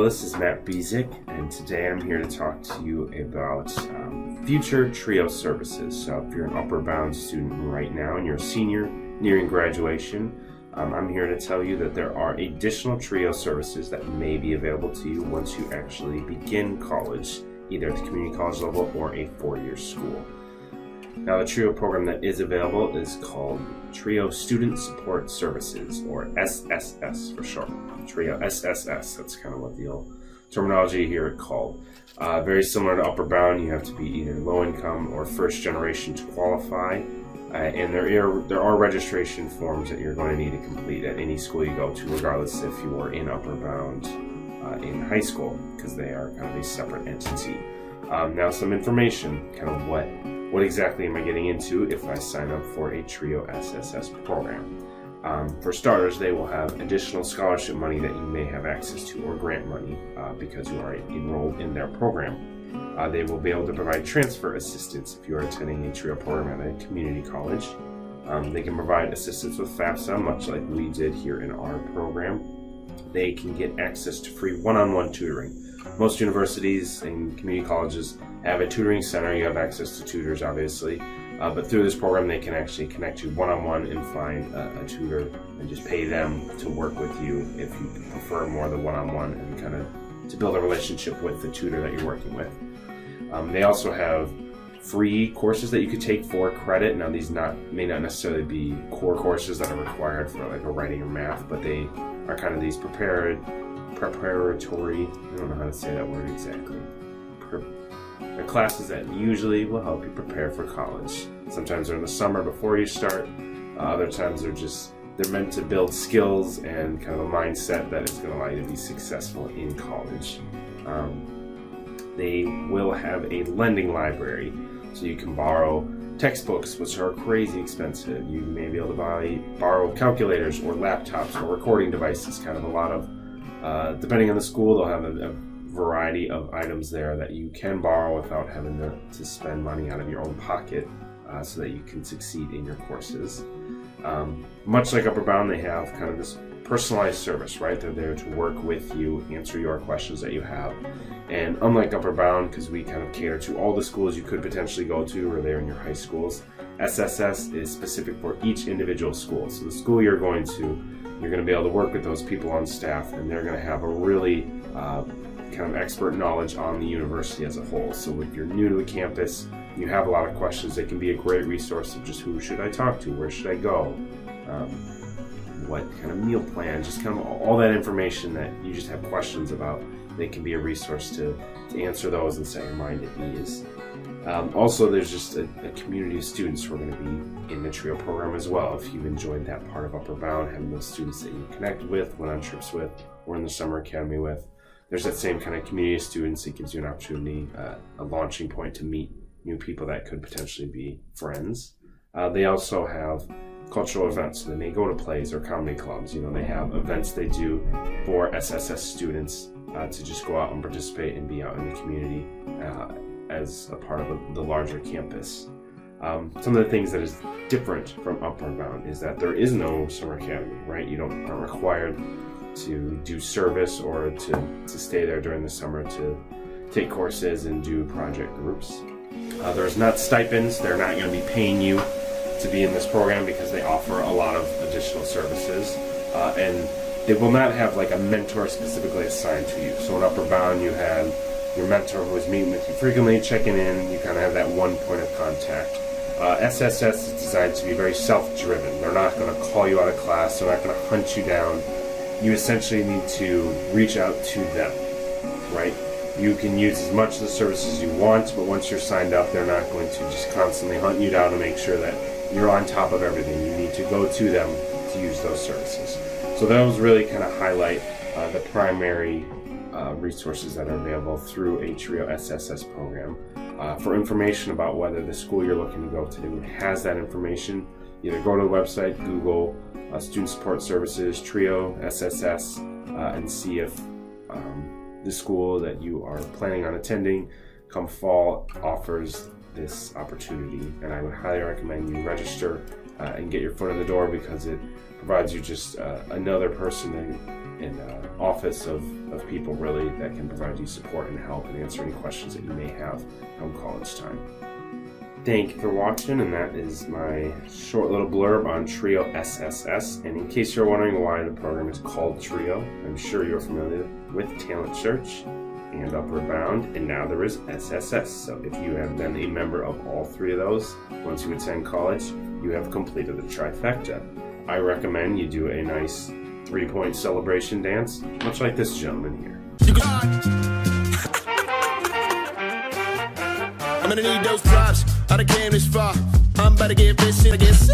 Hello, this is Matt Bezick, and today I'm here to talk to you about future TRIO services. So if you're an Upward Bound student right now and you're a senior nearing graduation, I'm here to tell you that there are additional TRIO services that may be available to you once you actually begin college, either at the community college level or a four-year school. Now, the TRIO program that is available is called TRIO Student Support Services, or SSS for short. TRIO SSS, that's kind of what the old terminology here is called. Very similar to Upward Bound, you have to be either low income or first generation to qualify. And there are registration forms that you're going to need to complete at any school you go to, regardless if you are in Upward Bound in high school, because they are kind of a separate entity. Now, some information, kind of what exactly am I getting into if I sign up for a TRIO SSS program. For starters, they will have additional scholarship money that you may have access to, or grant money, because you are enrolled in their program. They will be able to provide transfer assistance if you are attending a TRIO program at a community college. They can provide assistance with FAFSA, much like we did here in our program. They can get access to free one-on-one tutoring. Most universities and community colleges have a tutoring center. You have access to tutors, obviously, but through this program they can actually connect you one-on-one and find a tutor and just pay them to work with you if you prefer more the one-on-one and kind of to build a relationship with the tutor that you're working with. They also have free courses that you could take for credit. Now, these may not necessarily be core courses that are required for like a writing or math, but they are kind of these preparatory, I don't know how to say that word exactly. They're classes that usually will help you prepare for college. Sometimes they're in the summer before you start. Other times they're meant to build skills and kind of a mindset that is going to allow you to be successful in college. They will have a lending library, so you can borrow textbooks, which are crazy expensive. You may be able to borrow calculators or laptops or recording devices, kind of a lot of, depending on the school, they'll have a variety of items there that you can borrow without having to spend money out of your own pocket, so that you can succeed in your courses. Much like Upward Bound, they have kind of this personalized service, right? They're there to work with you, answer your questions that you have. And unlike Upward Bound, because we kind of cater to all the schools you could potentially go to or there in your high schools, SSS is specific for each individual school. So the school you're going to be able to work with those people on staff, and they're going to have a really kind of expert knowledge on the university as a whole. So if you're new to a campus, you have a lot of questions, they can be a great resource of just who should I talk to, where should I go, what kind of meal plan, just kind of all that information that you just have questions about. They can be a resource to answer those and set your mind at ease. Also, there's just a community of students who are going to be in the TRIO program as well. If you've enjoyed that part of Upward Bound, having those students that you connect with, went on trips with, or in the summer academy with, there's that same kind of community of students. It gives you an opportunity, a launching point to meet new people that could potentially be friends. They also have cultural events, so they may go to plays or comedy clubs. They have events they do for SSS students to just go out and participate and be out in the community as a part of the larger campus. Some of the things that is different from Upward Bound is that there is no summer academy, right? You aren't required to do service or to stay there during the summer to take courses and do project groups. There's not stipends. They're not going to be paying you to be in this program because they offer a lot of additional services, and they will not have like a mentor specifically assigned to you. So in Upward Bound, you have your mentor who is meeting with you frequently, checking in. You kind of have that one point of contact. SSS is designed to be very self-driven. They're not going to call you out of class. They're not going to hunt you down. You essentially need to reach out to them, right? You can use as much of the services you want, but once you're signed up, they're not going to just constantly hunt you down to make sure that you're on top of everything. You need to go to them to use those services. So those really kind of highlight the primary resources that are available through a TRIO SSS program. For information about whether the school you're looking to go to has that information, either go to the website, Google Student Support Services, TRIO SSS, and see if the school that you are planning on attending come fall offers this opportunity. And I would highly recommend you register and get your foot in the door, because it provides you just another person office of people really that can provide you support and help and answer any questions that you may have come college time. Thank you for watching, and that is my short little blurb on Trio SSS. And in case you're wondering why the program is called Trio, I'm sure you're familiar with Talent Search and Upward Bound, and now there is SSS. So if you have been a member of all three of those, once you attend college, you have completed the trifecta. I recommend you do a nice 3-point celebration dance, much like this gentleman here. I'm gonna need those drops. I done came this far. I'm about to get this shit, I guess.